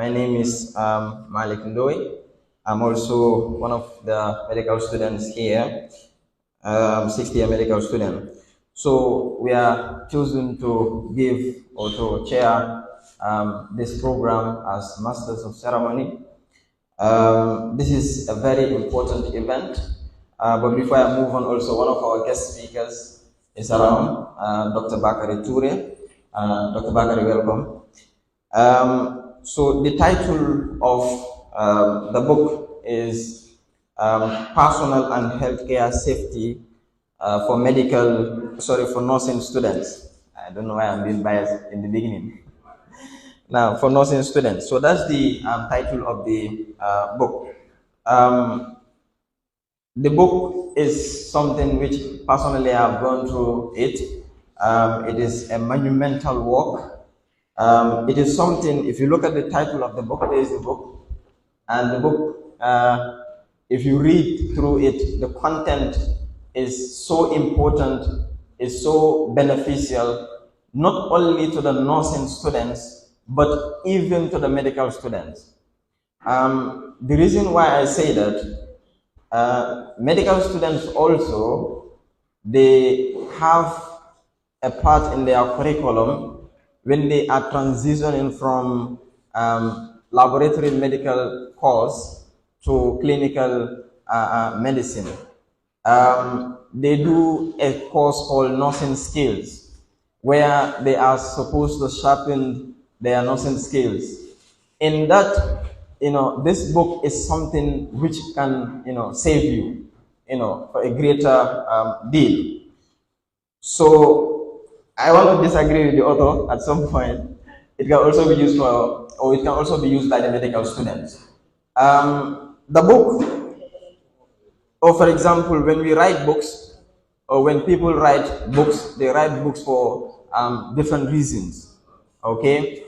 My name is Malik Ndoi. I'm also one of the medical students here, 60-year medical student. So we are chosen to give or to chair this program as Masters of Ceremony. This is a very important event. But before I move on, also one of our guest speakers is around, Dr. Babucarr Toure. Dr. Babucarr, welcome. So the title of the book is Personal and Healthcare Safety for nursing students. I don't know why I'm being biased in the beginning. Now, for nursing students. So that's the title of the book. The book is something which personally I've gone through it. It is a monumental work. It is something, if you look at the title of the book, there is the book. And the book, if you read through it, the content is so important, is so beneficial, not only to the nursing students, but even to the medical students. The reason why I say that, medical students also, they have a part in their curriculum when they are transitioning from laboratory medical course to clinical medicine. They do a course called nursing skills, where they are supposed to sharpen their nursing skills. In that, this book is something which can, save you, for a greater deal. So I want to disagree with the author at some point. It can also be used or it can also be used by the medical students. The book, or for example, when we write books, or when people write books, they write books for different reasons. Okay,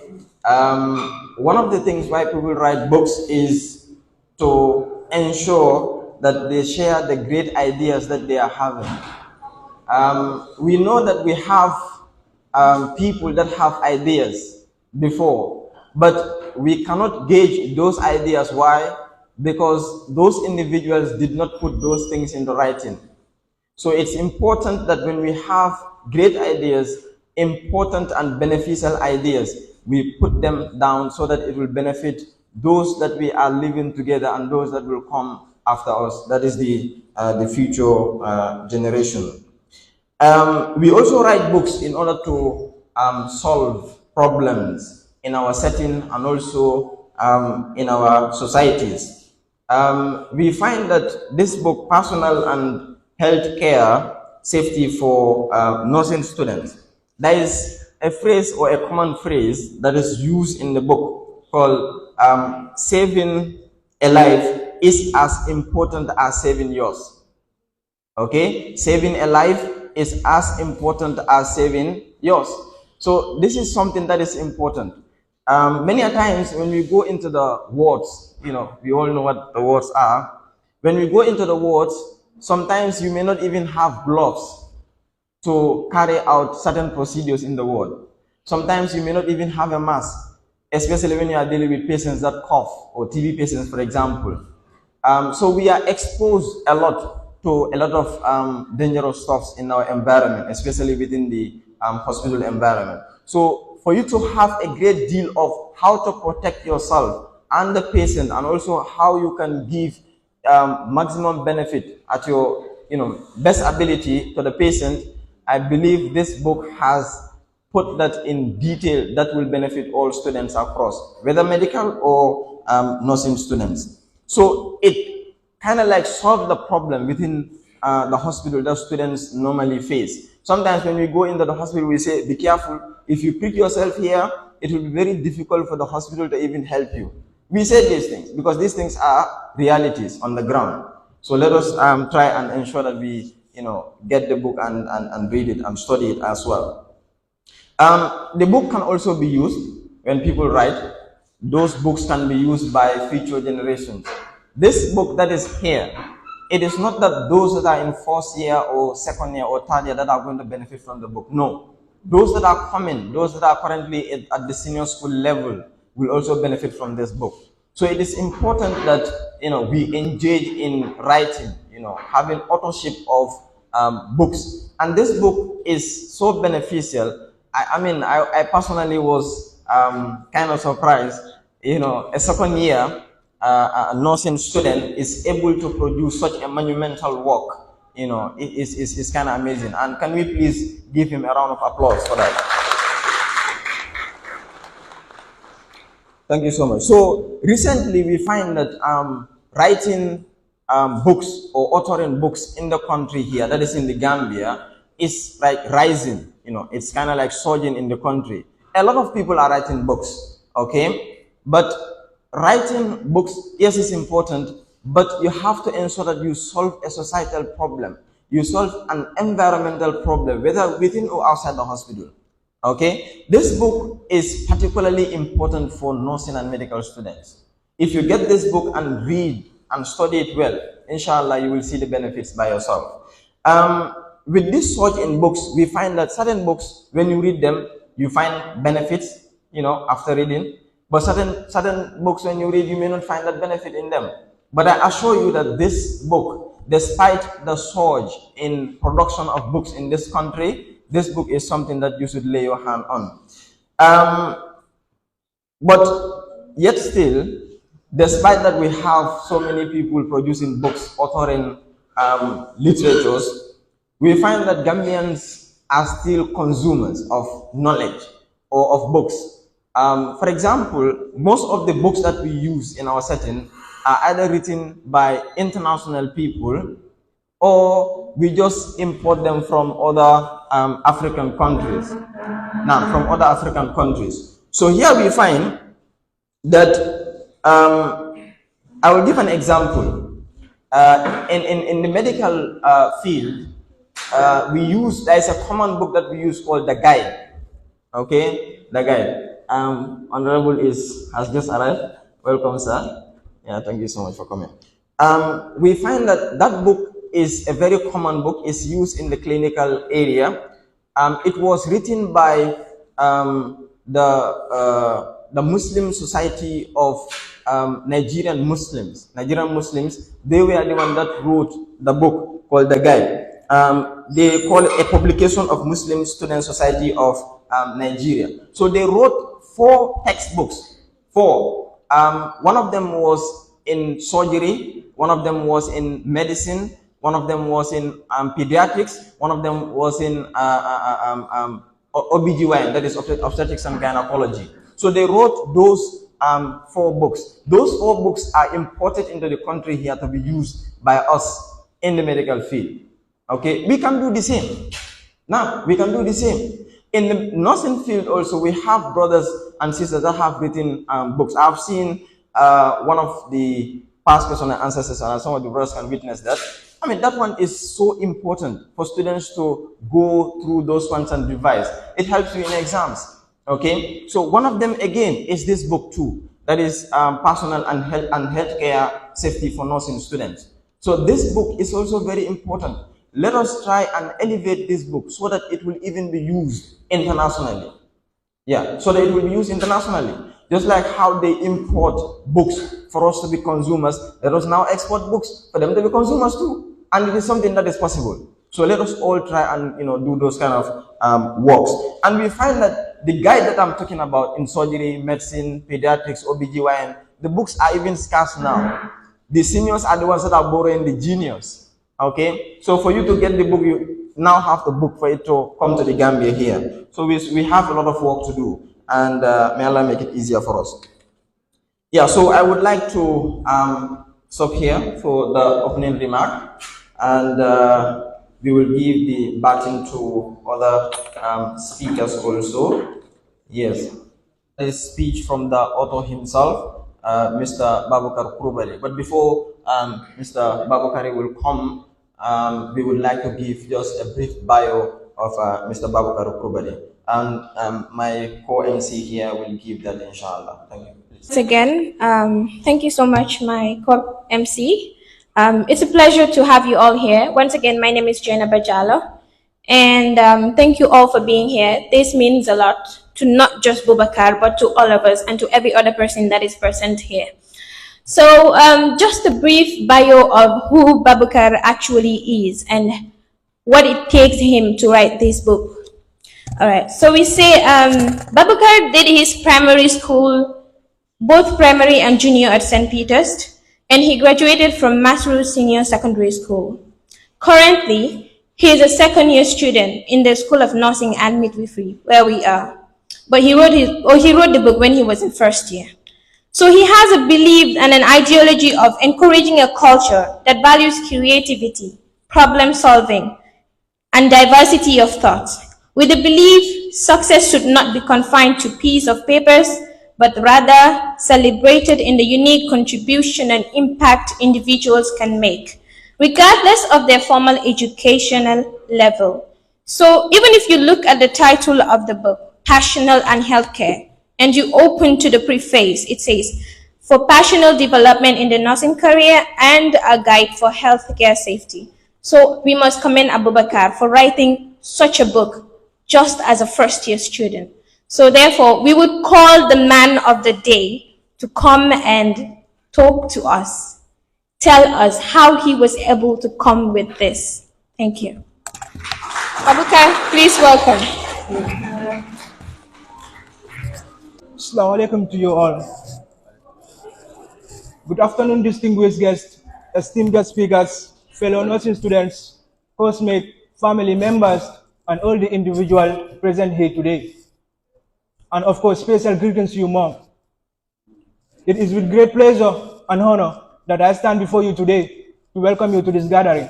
one of the things why people write books is to ensure that they share the great ideas that they are having. We know that we have people that have ideas before, but we cannot gauge those ideas. Why? Because those individuals did not put those things into writing. So it's important that when we have great ideas, important and beneficial ideas, we put them down so that it will benefit those that we are living together and those that will come after us. That is the future generation. We also write books in order to solve problems in our setting and also in our societies. We find that this book, Personal and Healthcare Safety for Nursing Students, there is a phrase or a common phrase that is used in the book called saving a life is as important as saving yours. Okay? Saving a life is as important as saving yours. So this is something that is important. Many a times when we go into the wards, we all know what the wards are. When we go into the wards, sometimes you may not even have gloves to carry out certain procedures in the ward. Sometimes you may not even have a mask, especially when you are dealing with patients that cough, or TB patients, for example. So we are exposed a lot to a lot of dangerous stuffs in our environment, especially within the hospital environment. So for you to have a great deal of how to protect yourself and the patient, and also how you can give maximum benefit at your best ability to the patient, I believe this book has put that in detail that will benefit all students across, whether medical or nursing students. So it kind of like solved the problem within the hospital that students normally face. Sometimes when we go into the hospital, we say, be careful. If you prick yourself here, it will be very difficult for the hospital to even help you. We say these things because these things are realities on the ground. So let us try and ensure that we get the book and read it and study it as well. The book can also be used when people write. Those books can be used by future generations. This book that is here, it is not that those that are in first year or second year or third year that are going to benefit from the book. No. Those that are coming, those that are currently at the senior school level, will also benefit from this book. So it is important that we engage in writing, having authorship of books. And this book is so beneficial. I personally was kind of surprised. A second year nursing student is able to produce such a monumental work. It's kind of amazing. And can we please give him a round of applause for that? Thank you so much. So recently we find that writing books or authoring books in the country here, that is in the Gambia, is like rising. It's kind of like surging in the country. A lot of people are writing books, okay? But writing books, yes, is important, but you have to ensure that you solve a societal problem. You solve an environmental problem, whether within or outside the hospital. Okay, this book is particularly important for nursing and medical students. If you get this book and read and study it well, inshallah, you will see the benefits by yourself. With this surge in books, we find that certain books, when you read them, you find benefits, after reading. But certain books, when you read, you may not find that benefit in them. But I assure you that this book, despite the surge in production of books in this country, this book is something that you should lay your hand on. But yet still, despite that we have so many people producing books, authoring literatures, we find that Gambians are still consumers of knowledge or of books. For example, most of the books that we use in our setting are either written by international people or we just import them from other African countries. From other African countries. So here we find that I will give an example. In the medical field, there is a common book that we use called the guide. Okay, the guide. Honorable has just arrived. Welcome, sir. Yeah, thank you so much for coming. We find that book is a very common book. It's used in the clinical area. It was written by the Muslim Society of Nigerian Muslims. They were the one that wrote the book called the Guide. They call it a publication of Muslim Student Society of Nigeria. So they wrote 4 textbooks. 4. One of them was in surgery. One of them was in medicine. One of them was in pediatrics. One of them was in OBGYN, that is obstetrics and gynecology. So they wrote those 4 books. Those 4 books are imported into the country here to be used by us in the medical field. Okay, we can do the same. Now, we can do the same. In the nursing field also, we have brothers and sisters that have written books. I've seen one of the past question and answer sessions, and some of the brothers can witness that. That one is so important for students to go through those ones and revise. It helps you in exams. Okay, so one of them again is this book too. That is personal and healthcare safety for nursing students. So this book is also very important. Let us try and elevate this book so that it will even be used internationally. Yeah, so that it will be used internationally. Just like how they import books for us to be consumers, let us now export books for them to be consumers too. And it is something that is possible. So let us all try and do those kind of works. And we find that the guide that I'm talking about in surgery, medicine, pediatrics, OBGYN, the books are even scarce now. The seniors are the ones that are borrowing the juniors. Okay? So for you to get the book, you now have to book for it to come to the Gambia here. So we have a lot of work to do. And may Allah make it easier for us. Yeah, so I would like to stop here for the opening remark. And we will give the baton to other speakers also. Yes, a speech from the author himself, Mr. Babucarr Krubally. But before Mr. Babucarr will come, we would like to give just a brief bio of Mr. Babucarr Krubally. And my co-MC here will give that, inshallah. Thank you. Once again, thank you so much, my co-MC. It's a pleasure to have you all here. Once again, my name is Jenna Bajalo, and thank you all for being here. This means a lot to not just Babucarr, but to all of us and to every other person that is present here. So, just a brief bio of who Babucarr actually is and what it takes him to write this book. All right, so we say Babucarr did his primary school, both primary and junior, at St. Peter's, and he graduated from Masru Senior Secondary School. Currently, he is a second-year student in the School of Nursing and Midwifery, where we are. But he wrote the book when he was in first year. So he has a belief and an ideology of encouraging a culture that values creativity, problem solving, and diversity of thought, with the belief success should not be confined to piece of papers, but rather celebrated in the unique contribution and impact individuals can make, regardless of their formal educational level. So even if you look at the title of the book, Passional and Healthcare, and you open to the preface, it says, for passional development in the nursing career and a guide for healthcare safety. So we must commend Babucarr for writing such a book just as a first-year student. So therefore, we would call the man of the day to come and talk to us, tell us how he was able to come with this. Thank you. Babucarr, please welcome. Assalamu alaikum to you all. Good afternoon, distinguished guests, esteemed guest speakers, fellow nursing students, coursemate, family members, and all the individuals present here today. And of course, special greetings to you, Mom. It is with great pleasure and honor that I stand before you today to welcome you to this gathering.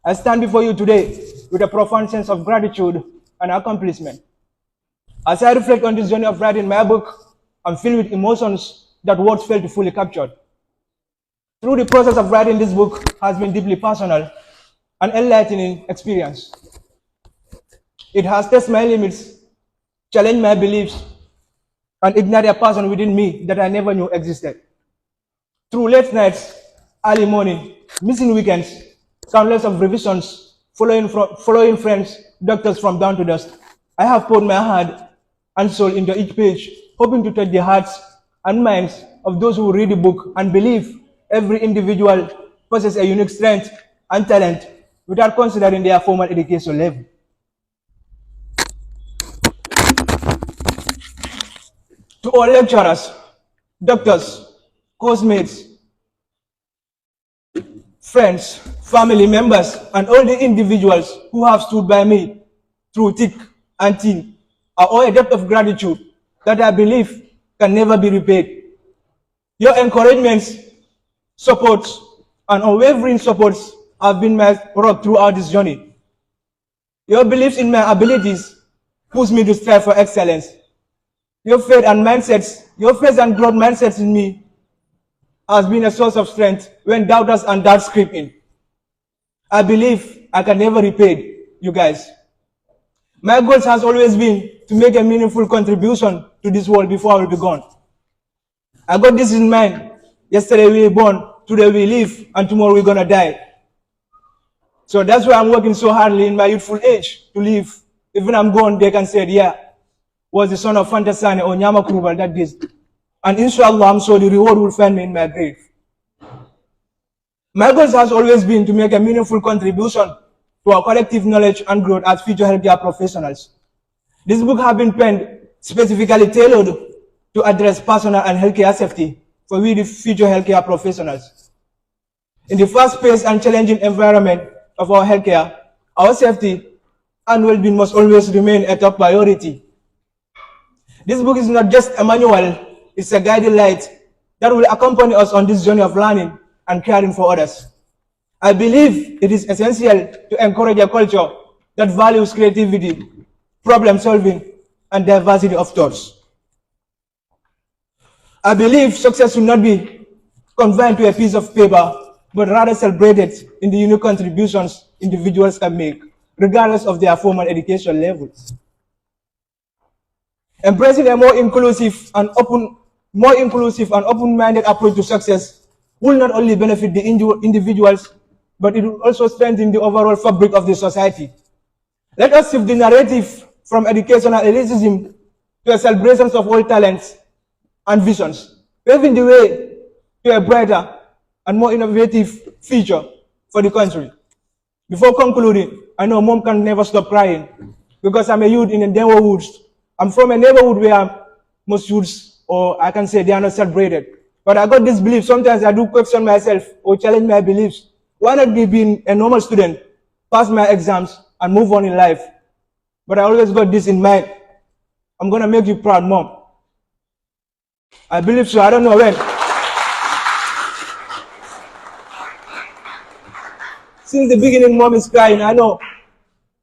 I stand before you today with a profound sense of gratitude and accomplishment. As I reflect on this journey of writing my book, I'm filled with emotions that words fail to fully capture. Through the process of writing this book has been deeply personal and enlightening experience. It has tested my limits, challenged my beliefs, and ignited a passion within me that I never knew existed. Through late nights, early morning, missing weekends, countless of revisions, following friends, doctors from dawn to dusk, I have poured my heart and soul into each page, hoping to touch the hearts and minds of those who read the book and believe every individual possesses a unique strength and talent without considering their formal education level. To all lecturers, doctors, course-mates, friends, family members, and all the individuals who have stood by me through thick and thin are all a debt of gratitude that I believe can never be repaid. Your encouragements, supports, and unwavering supports have been my rock throughout this journey. Your beliefs in my abilities push me to strive for excellence. Your faith and growth mindsets in me has been a source of strength when doubters and doubts creep in. I believe I can never repay you guys. My goals has always been to make a meaningful contribution to this world before I will be gone. I got this in mind. Yesterday we were born, today we live, and tomorrow we're gonna die. So that's why I'm working so hardly in my youthful age to live. Even I'm gone, they can say, yeah, was the son of Fantasane or Nyama Krubally that did. And inshallah, I'm sure the reward will find me in my grave. My goal has always been to make a meaningful contribution to our collective knowledge and growth as future healthcare professionals. This book has been penned specifically tailored to address personal and healthcare safety for we the future healthcare professionals. In the fast-paced and challenging environment of our healthcare, our safety and well-being must always remain a top priority. This book is not just a manual, it's a guiding light that will accompany us on this journey of learning and caring for others. I believe it is essential to encourage a culture that values creativity, problem solving, and diversity of thoughts. I believe success should not be confined to a piece of paper, but rather celebrated in the unique contributions individuals can make, regardless of their formal education levels. Embracing a more inclusive and open-minded approach to success will not only benefit the individuals, but it will also strengthen the overall fabric of the society. Let us shift the narrative from educational elitism to a celebration of all talents and visions, paving the way to a brighter and more innovative future for the country. Before concluding, I know mom can never stop crying because I'm a youth in the neighborhoods. I'm from a neighborhood where most youths, or I can say they are not celebrated. But I got this belief. Sometimes I do question myself or challenge my beliefs. Why not be being a normal student, pass my exams, and move on in life? But I always got this in mind. I'm going to make you proud, mom. I believe so. I don't know when. Since the beginning, mom is crying. I know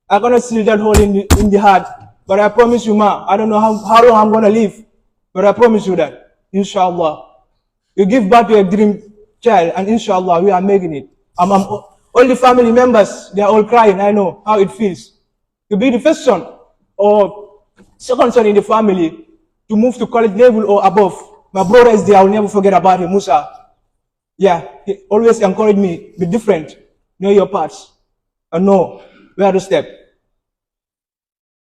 I'm going to seal that hole in the heart. But I promise you, ma, I don't know how long I'm going to live. But I promise you that, inshallah, you give birth to a dream child, and inshallah, we are making it. All the family members, they are all crying. I know how it feels. To be the first son or second son in the family to move to college level or above. My brother is there. I will never forget about him, Musa. Yeah, he always encouraged me, be different, know your parts, and know where to step.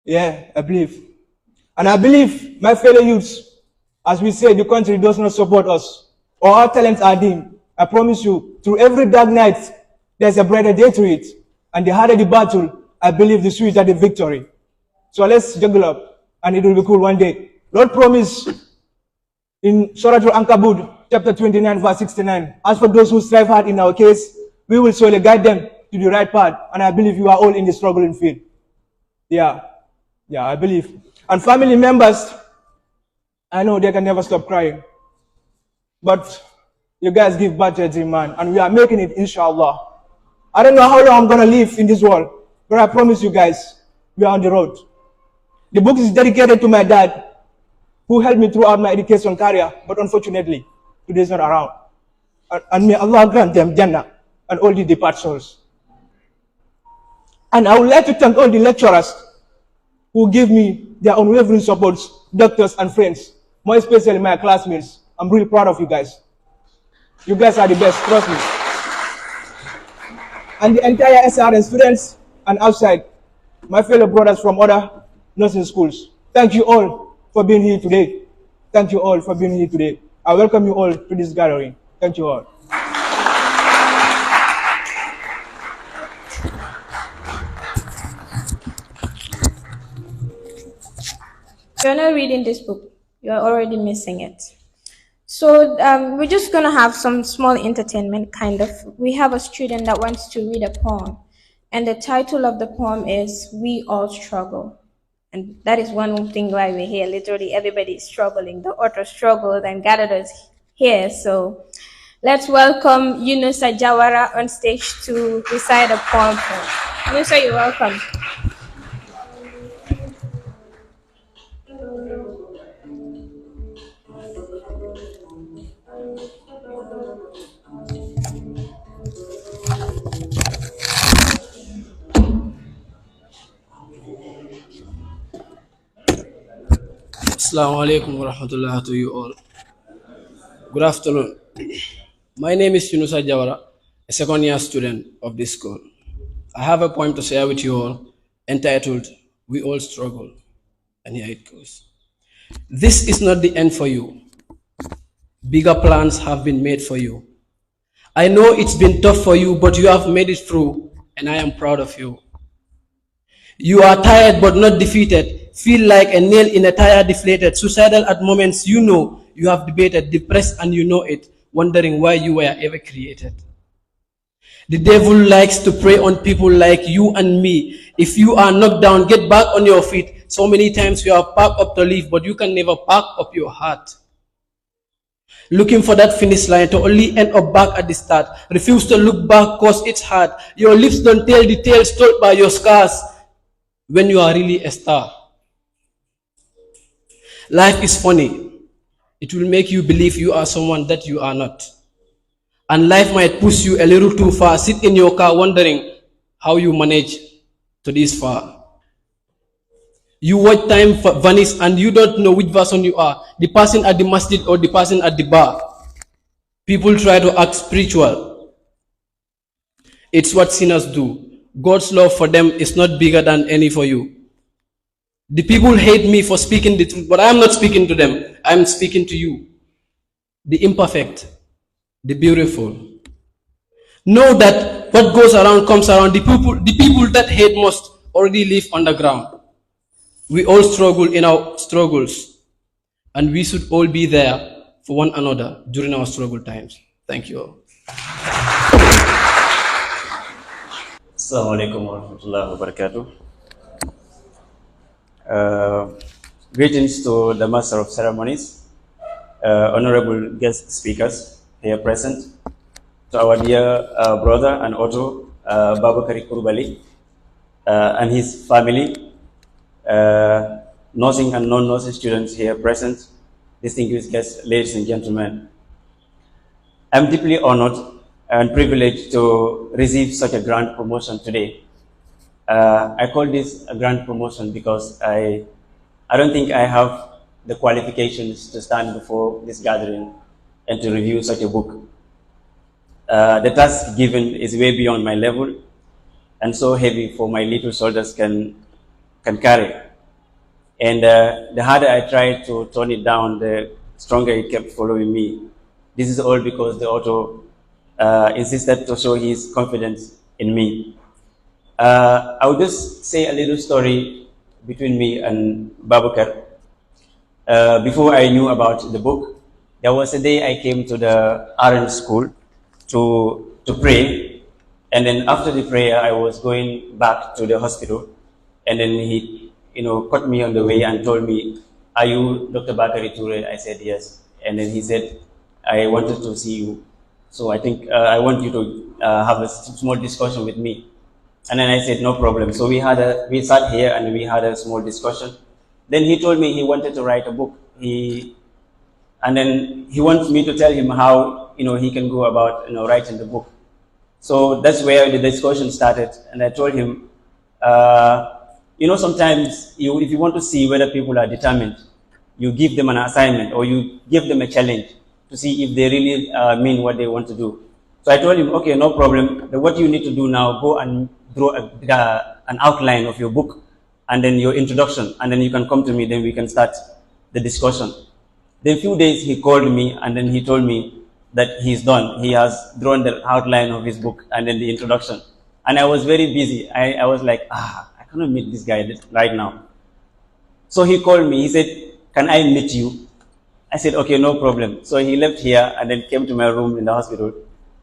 Yeah, I believe. And I believe, my fellow youths, as we say, the country does not support us, or our talents are dim. I promise you, through every dark night, there's a brighter day to it. And the harder the battle, I believe the sweeter the victory. So let's juggle up, and it will be cool one day. Lord promised in Surah Al-Ankabut, chapter 29, verse 69, as for those who strive hard in our case, we will surely guide them to the right path. And I believe you are all in the struggling field. Yeah, I believe. And family members, I know they can never stop crying. But you guys give birth to a dream, man, and we are making it, inshallah. I don't know how long I'm going to live in this world, but I promise you guys, we are on the road. The book is dedicated to my dad, who helped me throughout my education career, but unfortunately, today is not around. And may Allah grant them Jannah and all the departed souls. And I would like to thank all the lecturers who give me their unwavering support, doctors and friends, more especially my classmates. I'm really proud of you guys. You guys are the best, trust me. And the entire SRN students and outside, my fellow brothers from other nursing schools. Thank you all for being here today. Thank you all for being here today. I welcome you all to this gathering. Thank you all. You're not reading this book. You're already missing it. So we're just going to have some small entertainment, kind of. We have a student that wants to read a poem. And the title of the poem is We All Struggle. And that is one thing why we're here. Literally, everybody is struggling. The author struggled and gathered us here. So let's welcome Yunusa Jawara on stage to recite a poem for us. Yunusa, you're welcome. Assalamu alaikum wa rahmatullah to you all. Good afternoon. My name is Yunusa Jawara, a second year student of this school. I have a poem to share with you all entitled We All Struggle. And here it goes. This is not the end for you. Bigger plans have been made for you. I know it's been tough for you, but you have made it through, and I am proud of you. You are tired but not defeated. Feel like a nail in a tire deflated. Suicidal at moments, you know you have debated, depressed and you know it, wondering why you were ever created. The devil likes to prey on people like you and me. If you are knocked down, get back on your feet. So many times you have packed up to leave, but you can never pack up your heart. Looking for that finish line to only end up back at the start. Refuse to look back cause it's hard. Your lips don't tell the tales told by your scars when you are really a star. Life is funny. It will make you believe you are someone that you are not. And life might push you a little too far. Sit in your car wondering how you manage to this far. You watch time vanish and you don't know which version you are. The person at the masjid or the person at the bar. People try to act spiritual. It's what sinners do. God's love for them is not bigger than any for you. The people hate me for speaking the truth, but I am not speaking to them. I am speaking to you, the imperfect, the beautiful. Know that what goes around comes around. The people that hate most already live underground. We all struggle in our struggles, and we should all be there for one another during our struggle times. Thank you all. Assalamu alaikum warahmatullahi wabarakatuh. Greetings to the Master of Ceremonies, honorable guest speakers here present, to our dear brother and author, Babucarr Krubally, and his family, nursing and non-nursing students here present, distinguished guests, ladies and gentlemen. I'm deeply honored and privileged to receive such a grand promotion today. I call this a grand promotion because I don't think I have the qualifications to stand before this gathering and to review such a book. The task given is way beyond my level and so heavy for my little shoulders can carry. And the harder I tried to tone it down, the stronger it kept following me. This is all because the author insisted to show his confidence in me. I will just say a little story between me and Babucarr. Before I knew about the book, there was a day I came to the RN school to pray, and then after the prayer, I was going back to the hospital, and then he, caught me on the way and told me, "Are you Dr. Bakari Toure?" I said yes, and then he said, "I wanted to see you. So I think I want you to have a small discussion with me." And then I said, "No problem." So we sat here and we had a small discussion. Then he told me he wanted to write a book. And then he wants me to tell him how he can go about writing the book. So that's where the discussion started. And I told him, sometimes if you want to see whether people are determined, you give them an assignment or you give them a challenge to see if they really mean what they want to do. So I told him, okay, no problem. What you need to do now, go and draw an outline of your book and then your introduction, and then you can come to me, then we can start the discussion. Then a few days he called me and then he told me that he's done. He has drawn the outline of his book and then the introduction. And I was very busy. I was like, I cannot meet this guy right now. So he called me. He said, "Can I meet you?" I said, "Okay, no problem." So he left here and then came to my room in the hospital.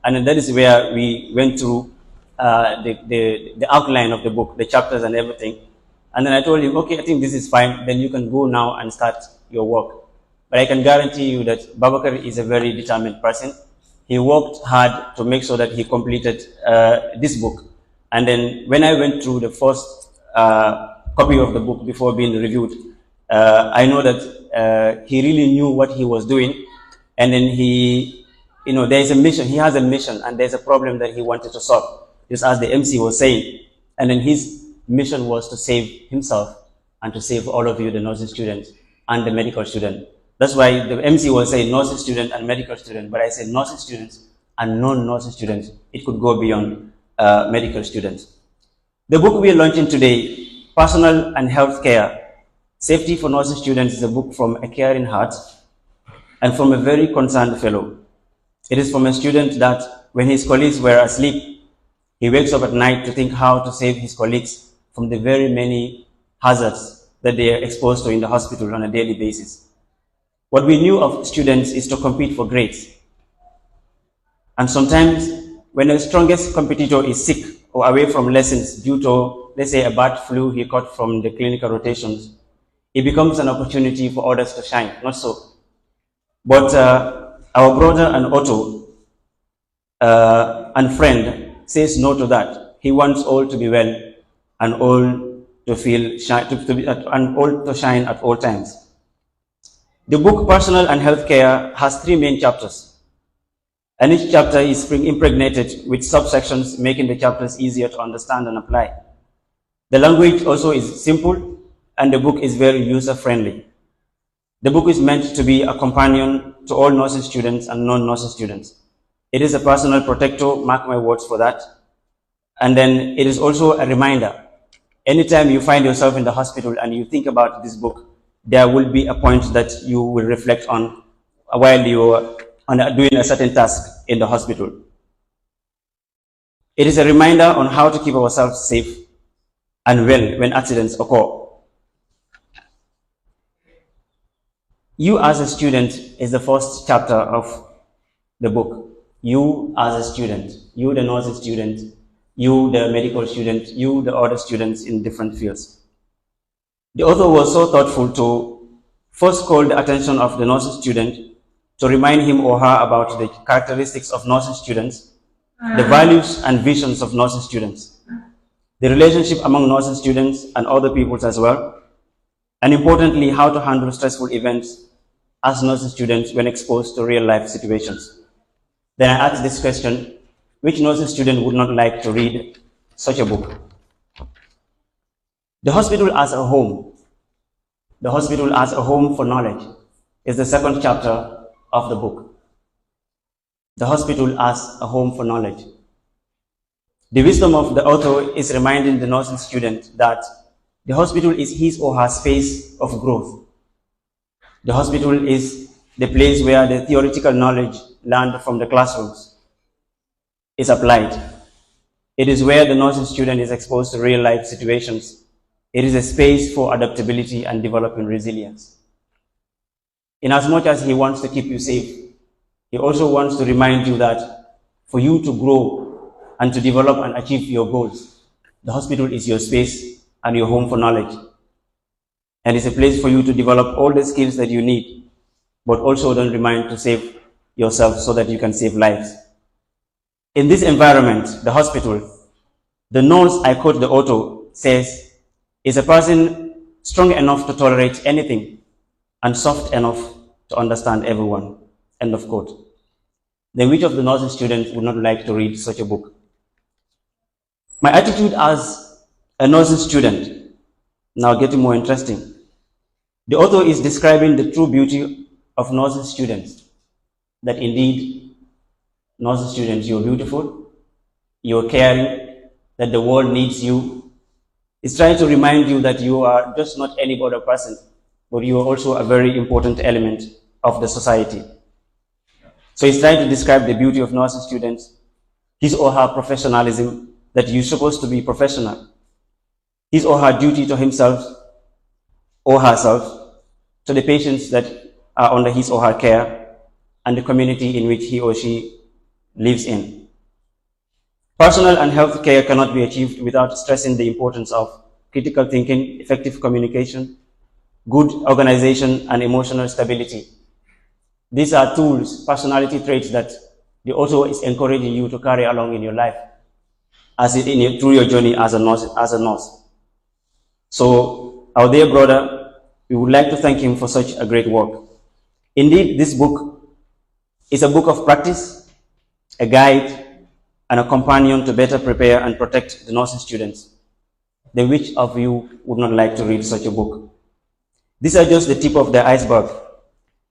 And then that is where we went through the outline of the book, the chapters and everything. And then I told him, "Okay, I think this is fine. Then you can go now and start your work." But I can guarantee you that Babucarr is a very determined person. He worked hard to make sure that he completed this book. And then when I went through the first copy of the book before being reviewed, I know that he really knew what he was doing. And then there's a mission. He has a mission and there's a problem that he wanted to solve, just as the MC was saying. And then his mission was to save himself and to save all of you, the nursing students and the medical student. That's why the MC was saying nursing student and medical student, but I said nursing students and non-nursing students. It could go beyond medical students. The book we are launching today, Personal and Healthcare, Safety for Nursing Students, is a book from a caring heart and from a very concerned fellow. It is from a student that when his colleagues were asleep, he wakes up at night to think how to save his colleagues from the very many hazards that they are exposed to in the hospital on a daily basis. What we knew of students is to compete for grades. And sometimes when the strongest competitor is sick or away from lessons due to, let's say, a bad flu he caught from the clinical rotations, it becomes an opportunity for others to shine, not so. But our brother and author and friend says no to that. He wants all to be well and all to feel and all to shine at all times. The book Personal and Healthcare has 3 main chapters, and each chapter is impregnated with subsections, making the chapters easier to understand and apply. The language also is simple, and the book is very user-friendly. The book is meant to be a companion to all nursing students and non-nursing students. It is a personal protector, mark my words for that. And then it is also a reminder anytime you find yourself in the hospital and you think about this book, there will be a point that you will reflect on while you are doing a certain task in the hospital. It is a reminder on how to keep ourselves safe and well when accidents occur. You as a student is the first chapter of the book. You as a student, you the nursing student, you the medical student, you the other students in different fields. The author was so thoughtful to first call the attention of the nursing student to remind him or her about the characteristics of nursing students, the values and visions of nursing students, the relationship among nursing students and other peoples as well, and importantly, how to handle stressful events as nursing students when exposed to real-life situations. Then I asked this question: which nursing student would not like to read such a book? The hospital as a home. The hospital as a home for knowledge is the second chapter of the book. The hospital as a home for knowledge. The wisdom of the author is reminding the nursing student that the hospital is his or her space of growth. The hospital is the place where the theoretical knowledge learned from the classrooms is applied. It is where the nursing student is exposed to real-life situations. It is a space for adaptability and developing resilience. In as much as he wants to keep you safe, he also wants to remind you that for you to grow and to develop and achieve your goals, the hospital is your space and your home for knowledge. And it's a place for you to develop all the skills that you need, but also don't remind to save yourself so that you can save lives. In this environment, the hospital, the nurse, I quote the author, says, is a person strong enough to tolerate anything and soft enough to understand everyone. End of quote. Then which of the nursing students would not like to read such a book? My attitude as a nursing student, now getting more interesting. The author is describing the true beauty of nursing students, that indeed, nursing students, you're beautiful, you're caring, that the world needs you. It's trying to remind you that you are just not any other person, but you are also a very important element of the society. So he's trying to describe the beauty of nursing students, his or her professionalism, that you're supposed to be professional, his or her duty to himself or herself, to the patients that are under his or her care, and the community in which he or she lives in. Personal and health care cannot be achieved without stressing the importance of critical thinking, effective communication, good organization, and emotional stability. These are tools, personality traits that the author is encouraging you to carry along in your life through your journey as a nurse. So, our dear brother, we would like to thank him for such a great work. Indeed, this book is a book of practice, a guide, and a companion to better prepare and protect the nursing students. Then which of you would not like to read such a book? These are just the tip of the iceberg.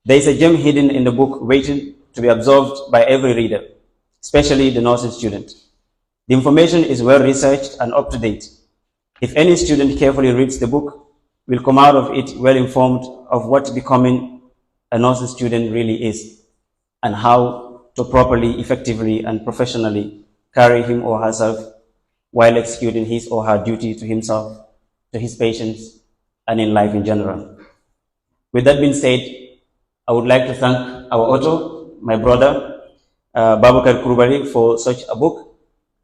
There is a gem hidden in the book waiting to be absorbed by every reader, especially the nursing student. The information is well researched and up to date. If any student carefully reads the book, will come out of it well informed of what becoming a nursing student really is, and how to properly, effectively, and professionally carry him or herself while executing his or her duty to himself, to his patients, and in life in general. With that being said, I would like to thank our author, my brother, Babucarr Krubally, for such a book.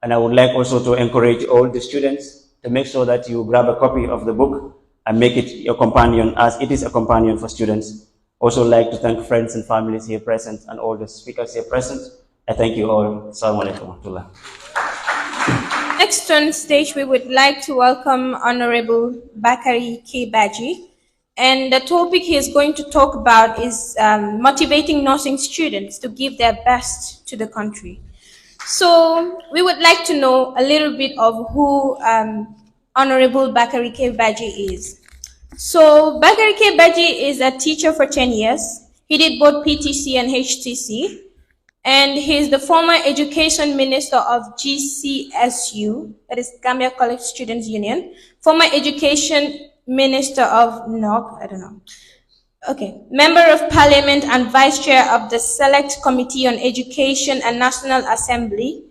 And I would like also to encourage all the students to make sure that you grab a copy of the book and make it your companion, as it is a companion for students. Also like to thank friends and families here present and all the speakers here present. I thank you all. Assalamu alaikum wa rahmatullah. Next on stage, we would like to welcome Honorable Bakari K. Baji. And the topic he is going to talk about is motivating nursing students to give their best to the country. So we would like to know a little bit of who Honorable Bakari K. Baji is. So Bakari K. Baji is a teacher for 10 years. He did both PTC and HTC. And he's the former education minister of GCSU, that is Gambia College Students Union, former education minister of NOC, I don't know. Okay, member of parliament and vice chair of the Select Committee on Education and National Assembly.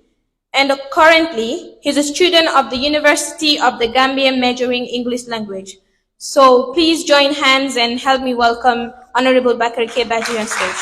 And currently, he's a student of the University of the Gambia majoring English language. So please join hands and help me welcome Honorable Babucarr Kebaji on stage.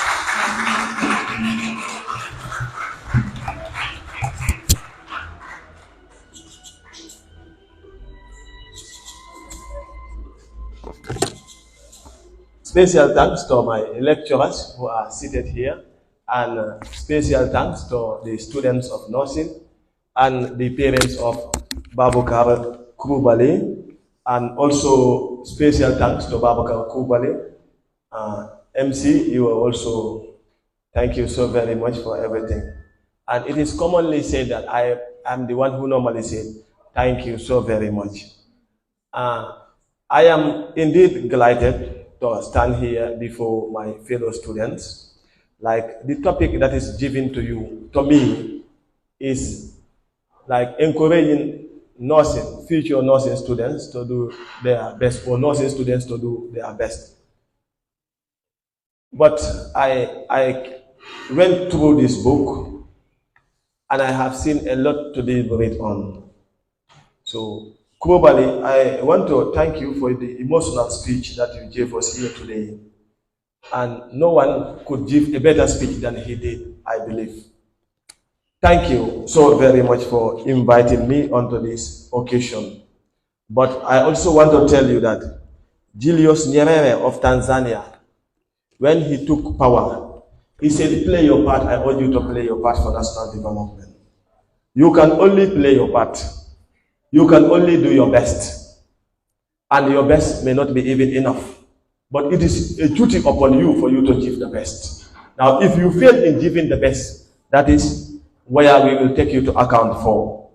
Special thanks to my lecturers who are seated here, and special thanks to the students of nursing and the parents of Babucarr Krubally, and also special thanks to Babucarr Krubally. MC, you are also, thank you so very much for everything. And it is commonly said that I am the one who normally said, thank you so very much. I am indeed delighted to stand here before my fellow students. Like, the topic that is given to you, to me, is like encouraging nursing, future nursing students to do their best, or nursing students to do their best. But I went through this book, and I have seen a lot to deliberate on. So, Krubally, I want to thank you for the emotional speech that you gave us here today. And no one could give a better speech than he did, I believe. Thank you so very much for inviting me onto this occasion. But I also want to tell you that Julius Nyerere of Tanzania, when he took power, he said, play your part. I urge you to play your part for national development. You can only play your part. You can only do your best, and your best may not be even enough, but it is a duty upon you for you to give the best. Now, if you fail in giving the best, that is where we will take you to account for.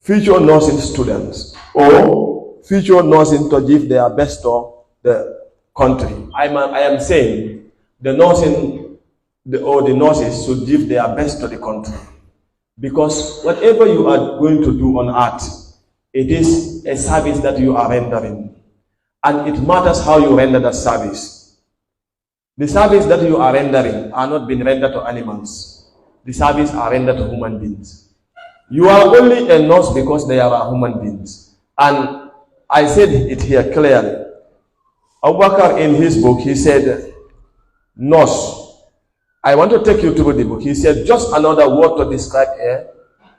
Future nursing students, or future nursing to give their best to the country. I am saying the nursing, or the nurses should give their best to the country. Because whatever you are going to do on earth, it is a service that you are rendering. And it matters how you render that service. The service that you are rendering are not being rendered to animals. The service are rendered to human beings. You are only a nurse because they are human beings. And I said it here clearly. Babucarr, in his book, he said, nurse. I want to take you through the book. He said, just another word to describe a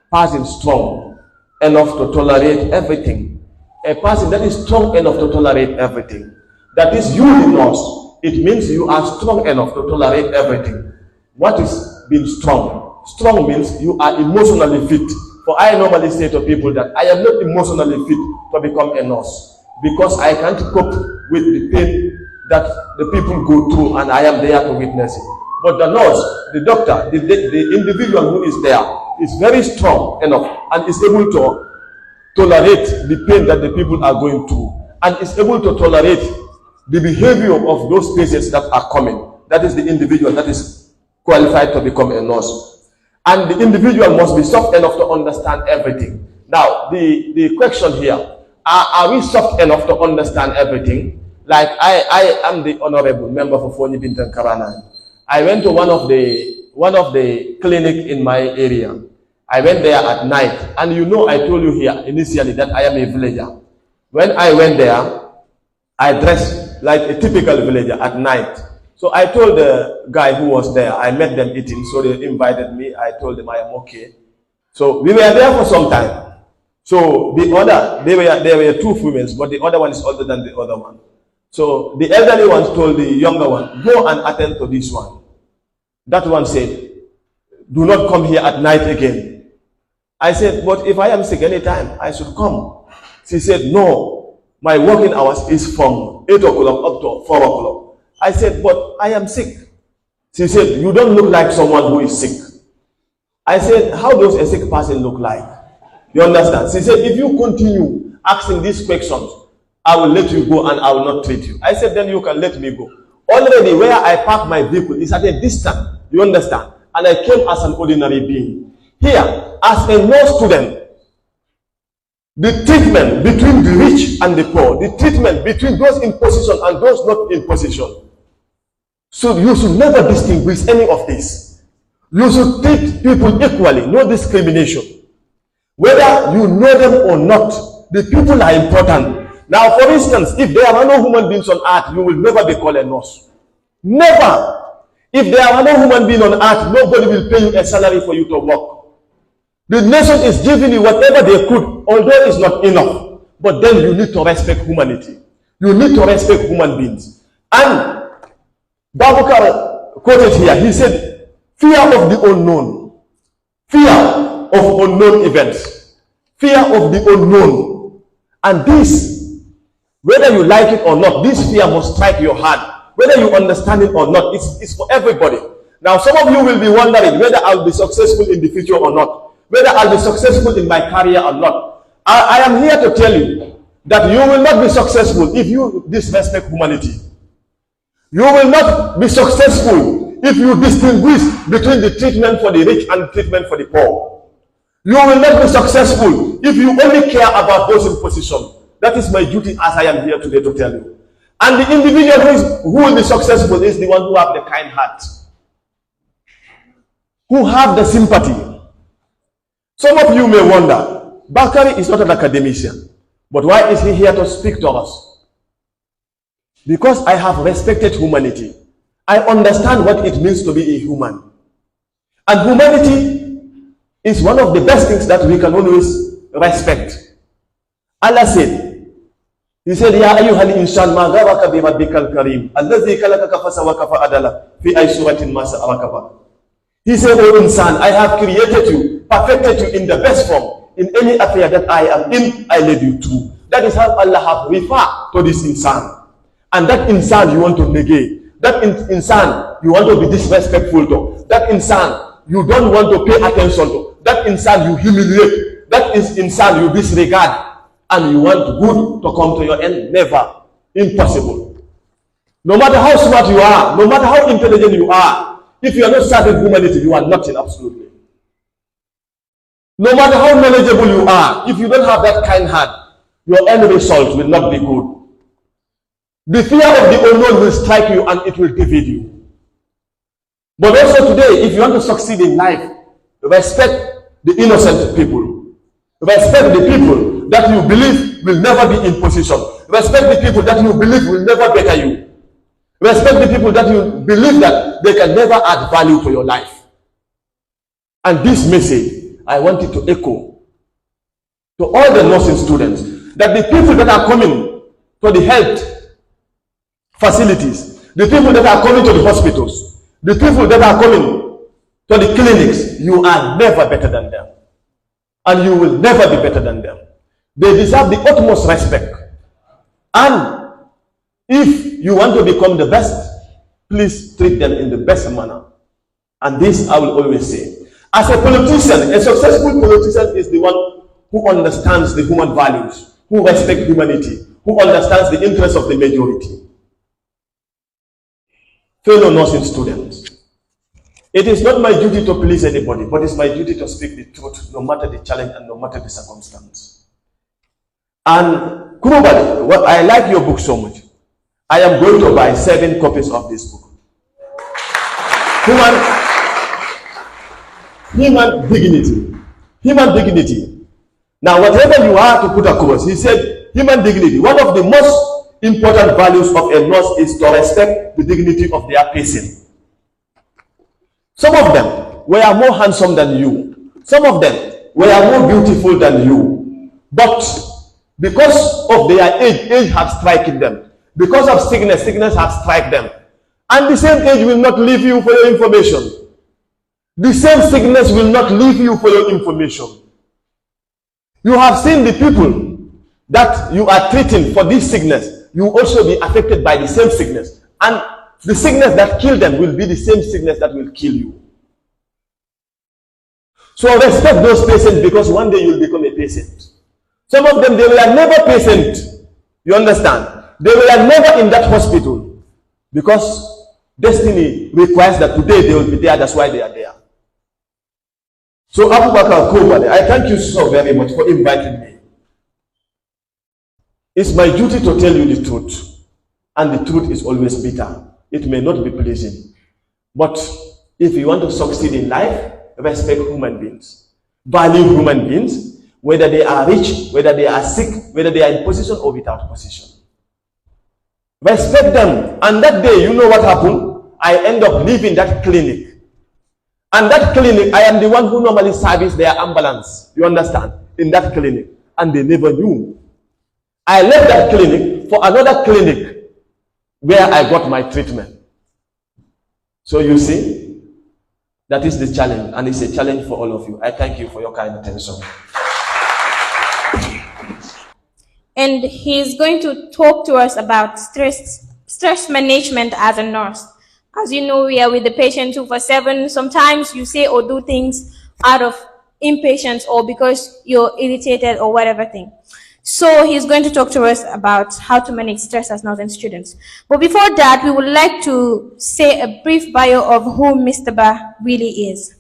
person strong enough to tolerate everything. A person that is strong enough to tolerate everything. That is you, the nurse. It means you are strong enough to tolerate everything. What is being strong? Strong means you are emotionally fit. For I normally say to people that I am not emotionally fit to become a nurse, because I can't cope with the pain that the people go through, and I am there to witness it. But the nurse, the doctor, the individual who is there is very strong enough and is able to tolerate the pain that the people are going through, and is able to tolerate the behavior of those patients that are coming. That is the individual that is qualified to become a nurse. And the individual must be soft enough to understand everything. Now, the question here, are we soft enough to understand everything? Like I am the honorable member for Foni Bintan Karana. I went to one of the clinic in my area. I went there at night, and you know, I told you here initially that I am a villager. When I went there, I dressed like a typical villager at night. So I told the guy who was there, I met them eating, so they invited me. I told them I am okay. So we were there for some time. So the other, there were two females, but the other one is older than the other one. So the elderly one told the younger one, go and attend to this one. That one said, do not come here at night again. I said, but if I am sick anytime, I should come. She said, no, my working hours is from 8 o'clock up to 4 o'clock. I said, but I am sick. She said, you don't look like someone who is sick. I said, how does a sick person look like? You understand? She said, if you continue asking these questions, I will let you go and I will not treat you. I said, then you can let me go. Already where I park my vehicle is at a distance, you understand? And I came as an ordinary being. Here, as a law student, the treatment between the rich and the poor, the treatment between those in position and those not in position. So you should never distinguish any of this. You should treat people equally, no discrimination. Whether you know them or not, the people are important. Now, for instance, if there are no human beings on earth, you will never be called a nurse. Never. If there are no human beings on earth, nobody will pay you a salary for you to work. The nation is giving you whatever they could, although it's not enough. But then you need to respect humanity. You need to respect human beings. And Babucarr quoted here, he said, fear of the unknown, fear of unknown events, fear of the unknown. And this, whether you like it or not, this fear must strike your heart. Whether you understand it or not, it's for everybody. Now, some of you will be wondering whether I'll be successful in the future or not, whether I'll be successful in my career or not. I am here to tell you that you will not be successful if you disrespect humanity. You will not be successful if you distinguish between the treatment for the rich and the treatment for the poor. You will not be successful if you only care about those in position. That is my duty as I am here today to tell you. And the individual who will be successful is the one who have the kind heart, who have the sympathy. Some of you may wonder, Bakari is not an academician, but why is he here to speak to us? Because I have respected humanity. I understand what it means to be a human. And humanity is one of the best things that we can always respect. Allah said, He said, Ya ayyuhal insan ma gharaka bi rabbikal karim alladhi khalaqaka fasawaka fa'adala fi ay suratin ma sa'araka. He said, O insan, I have created you, perfected you in the best form. In any affair that I am in, I led you through. That is how Allah have referred to this insan. And that insan you want to negate. That insan you want to be disrespectful to. That insan you don't want to pay attention to. That insan you humiliate. That is insan you disregard. And you want good to come to your end? Never. Impossible. No matter how smart you are, no matter how intelligent you are, if you are not serving humanity, you are nothing, absolutely. No matter how knowledgeable you are, if you don't have that kind heart, your end result will not be good. The fear of the unknown will strike you and it will defeat you. But also today, if you want to succeed in life, respect the innocent people. Respect the people that you believe will never be in position. Respect the people that you believe will never better you. Respect the people that you believe that they can never add value to your life. And this message, I want it to echo to all the nursing students, that the people that are coming to the health facilities, the people that are coming to the hospitals, the people that are coming to the clinics, you are never better than them. And you will never be better than them. They deserve the utmost respect. And if you want to become the best, please treat them in the best manner. And this I will always say. As a politician, a successful politician is the one who understands the human values, who respects humanity, who understands the interests of the majority. Fellow nursing students, it is not my duty to please anybody, but it's my duty to speak the truth, no matter the challenge and no matter the circumstance. And Krubally, well, I like your book so much. I am going to buy 7 copies of this book. Human dignity. Human dignity. Now, whatever you are to put across, he said, human dignity. One of the most important values of a nurse is to respect the dignity of their patient. Some of them were more handsome than you. Some of them were more beautiful than you. But because of their age has stricken them. Because of sickness has struck them. And the same age will not leave you for your information. The same sickness will not leave you for your information. You have seen the people that you are treating for this sickness. You will also be affected by the same sickness. And the sickness that killed them will be the same sickness that will kill you. So respect those patients, because one day you will become a patient. Some of them, they were never patient. You understand? They were never in that hospital. Because destiny requires that today they will be there, that's why they are there. So Babucarr Krubally, I thank you so very much for inviting me. It's my duty to tell you the truth, and the truth is always bitter. It may not be pleasing, but if you want to succeed in life, respect human beings, value human beings, whether they are rich, whether they are sick, whether they are in position or without position. Respect them, and that day, you know what happened? I end up leaving that clinic. And that clinic, I am the one who normally service their ambulance, you understand, in that clinic. And they never knew. I left that clinic for another clinic where I got my treatment. So you see, that is the challenge, and it's a challenge for all of you. I thank you for your kind attention. And he's going to talk to us about stress management as a nurse. As you know, we are with the patient 24/7. Sometimes you say or do things out of impatience or because you're irritated or whatever thing. So he's going to talk to us about how to manage stress as nursing students. But before that, we would like to say a brief bio of who Mr. Ba really is.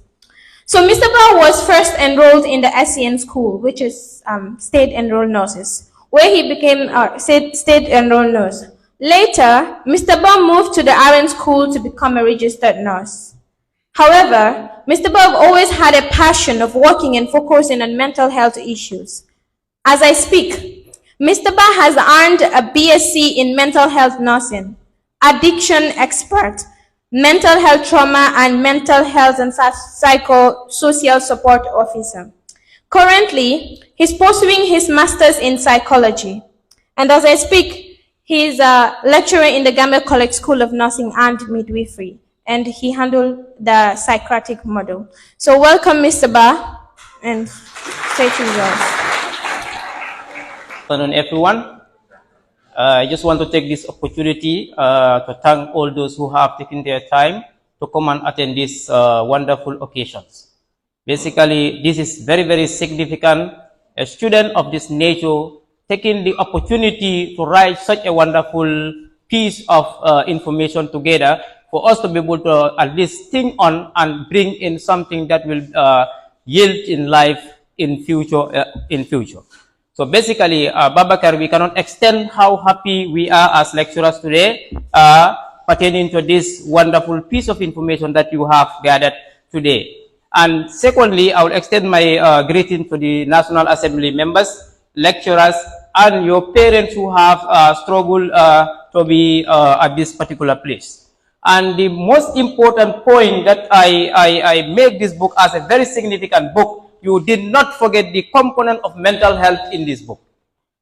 So Mr. Ba was first enrolled in the SCN school, which is state enrolled nurses, where he became a state enrolled nurse. Later, Mr. Ba moved to the RN school to become a registered nurse. However, Mr. Ba always had a passion of working and focusing on mental health issues. As I speak, Mr. Ba has earned a BSc in mental health nursing, addiction expert, mental health trauma, and mental health and psychosocial support officer. Currently, he's pursuing his master's in psychology. And as I speak, he's a lecturer in the Gambia College School of Nursing and Midwifery, and he handled the psychiatric model. So welcome, Mr. Ba, and stay tuned, guys. Good afternoon, everyone. I just want to take this opportunity to thank all those who have taken their time to come and attend these wonderful occasions. Basically, this is very, very significant. A student of this nature taking the opportunity to write such a wonderful piece of information together for us to be able to at least think on and bring in something that will yield in life in future. So basically, Babucarr, we cannot extend how happy we are as lecturers today pertaining to this wonderful piece of information that you have gathered today. And secondly, I will extend my greeting to the National Assembly members, lecturers, and your parents who have struggled to be at this particular place. And the most important point that I make this book as a very significant book, you did not forget the component of mental health in this book.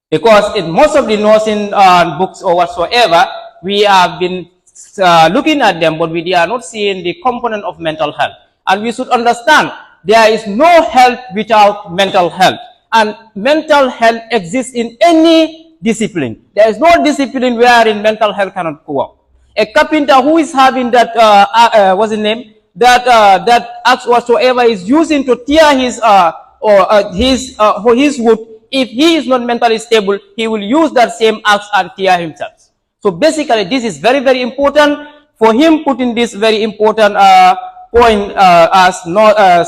Because in most of the nursing books or whatsoever, we have been looking at them, but we are not seeing the component of mental health. And we should understand there is no health without mental health. And mental health exists in any discipline. There is no discipline wherein mental health cannot go up. A carpenter who is having that, what's the name? That axe whatsoever is using to tear his wood, if he is not mentally stable, he will use that same axe and tear himself. So basically, this is very, very important for him putting this very important point as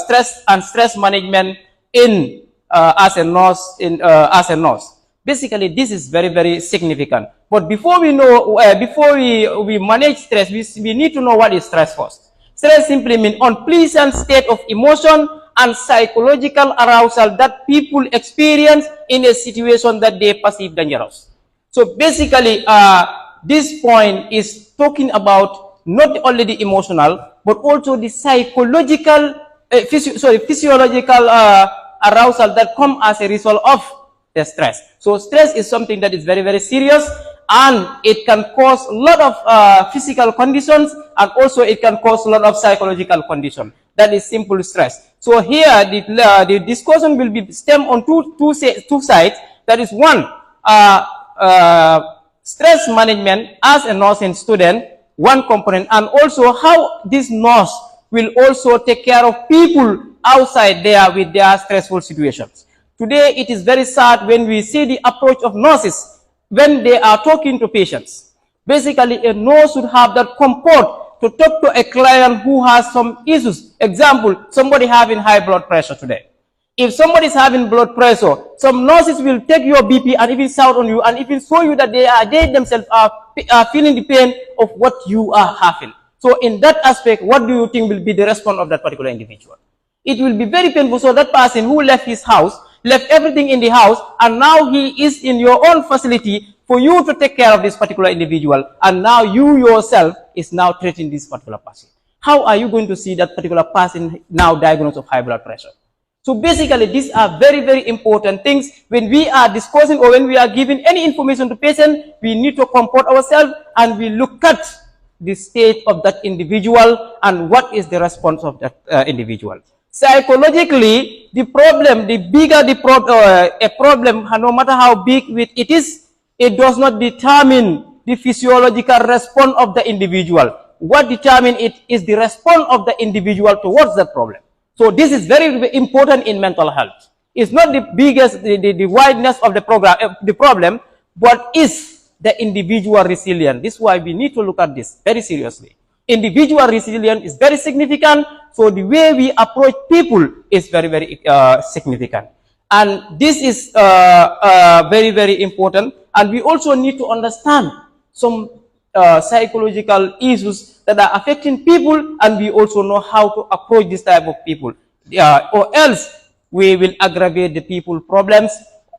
stress and stress management in as a nurse. Basically, this is very, very significant. But before we know, before we manage stress, we need to know what is stress first. Stress simply means unpleasant state of emotion and psychological arousal that people experience in a situation that they perceive dangerous. So basically, this point is talking about not only the emotional, but also the psychological, physiological arousal that come as a result of the stress. So stress is something that is very, very serious, and it can cause a lot of physical conditions, and also it can cause a lot of psychological conditions. That is simple stress. So here the discussion will be stemmed on two sides. That is one, stress management as a nursing student, one component, and also how this nurse will also take care of people outside there with their stressful situations. Today, it is very sad when we see the approach of nurses when they are talking to patients. Basically, a nurse should have that comfort to talk to a client who has some issues. Example, somebody having high blood pressure today. If somebody is having blood pressure, some nurses will take your BP and even shout on you and even show you that they themselves are feeling the pain of what you are having. So in that aspect, what do you think will be the response of that particular individual? It will be very painful. So that person who left his house, left everything in the house, and now he is in your own facility for you to take care of this particular individual, and now you yourself is now treating this particular person. How are you going to see that particular person now diagnosed of high blood pressure? So basically, these are very, very important things. When we are discussing or when we are giving any information to patient, we need to comport ourselves and we look at the state of that individual and what is the response of that individual. Psychologically, the problem, the bigger the a problem, no matter how big it is, it does not determine the physiological response of the individual. What determines it is the response of the individual towards that problem. So this is very, very important in mental health. It's not the biggest, the wideness of the problem, but is the individual resilient. This is why we need to look at this very seriously. Individual resilience is very significant. So the way we approach people is very, very significant. And this is very, very important. And we also need to understand some psychological issues that are affecting people, and we also know how to approach this type of people, or else we will aggravate the people problems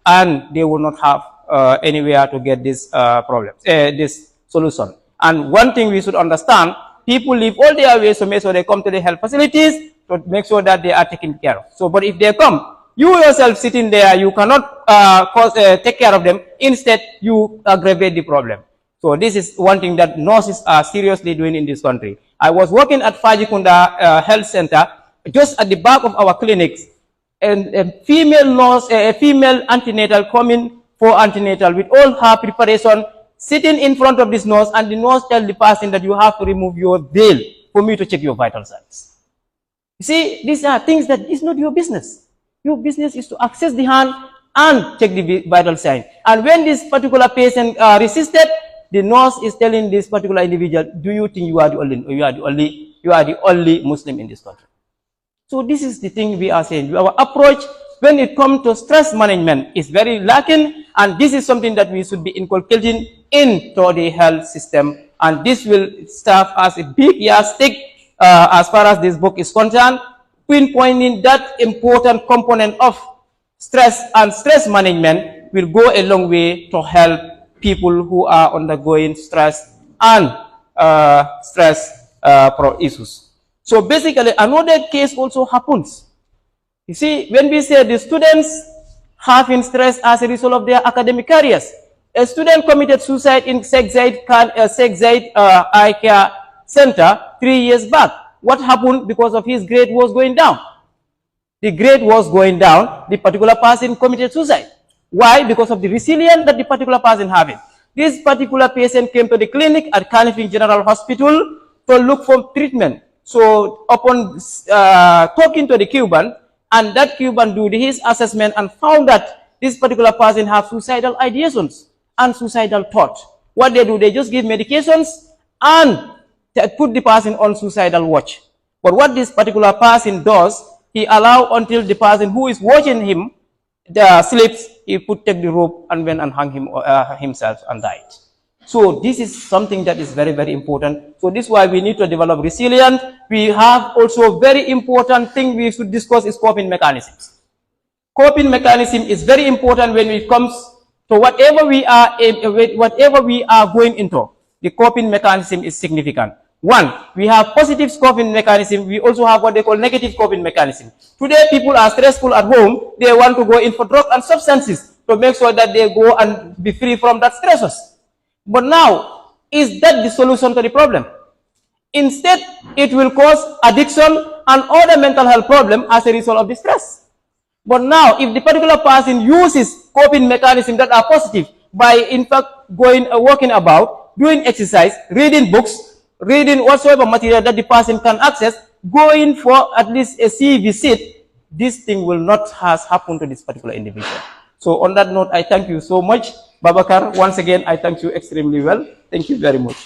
and they will not have anywhere to get this this solution. And one thing we should understand, people leave all their ways to make sure they come to the health facilities to make sure that they are taken care of. So, but if they come, you yourself sitting there, you cannot take care of them. Instead, you aggravate the problem. So this is one thing that nurses are seriously doing in this country. I was working at Fajikunda Health Center, just at the back of our clinics, and a female nurse, a female antenatal coming for antenatal with all her preparation, sitting in front of this nurse, and the nurse tells the person that you have to remove your veil for me to check your vital signs. You see, these are things that is not your business. Your business is to access the hand and check the vital sign. And when this particular patient resisted, the nurse is telling this particular individual, do you think you are the only Muslim in this country? So this is the thing we are saying. Our approach when it comes to stress management is very lacking, and this is something that we should be inculcating into the health system. And this will serve as a big yardstick as far as this book is concerned, pinpointing that important component of stress, and stress management will go a long way to help people who are undergoing stress and stress issues. So basically, another case also happens. You see, when we say the students having stress as a result of their academic careers, a student committed suicide in Sheikh Zayed Eye Care Center 3 years back. What happened? Because of his grade was going down. The grade was going down. The particular person committed suicide. Why? Because of the resilience that the particular person having. This particular patient came to the clinic at Kanifing General Hospital to look for treatment. So upon talking to the Cuban, and that Cuban did his assessment and found that this particular person have suicidal ideations and suicidal thoughts. What they do, they just give medications and put the person on suicidal watch. But what this particular person does, he allow until the person who is watching him sleeps, he take the rope and went and hung himself and died. So this is something that is very, very important. So this is why we need to develop resilience. We have also very important thing we should discuss is coping mechanisms. Coping mechanism is very important when it comes to whatever we are going into. The coping mechanism is significant. One, we have positive coping mechanism. We also have what they call negative coping mechanism. Today, people are stressful at home. They want to go in for drugs and substances to make sure that they go and be free from that stresses. But now, is that the solution to the problem? Instead, it will cause addiction and other mental health problems as a result of the stress. But now, if the particular person uses coping mechanisms that are positive by, in fact, walking about, doing exercise, reading books, reading whatsoever material that the person can access, going for at least a C visit, this thing will not have happened to this particular individual. So on that note, I thank you so much. Babucarr, once again, I thank you extremely well. Thank you very much.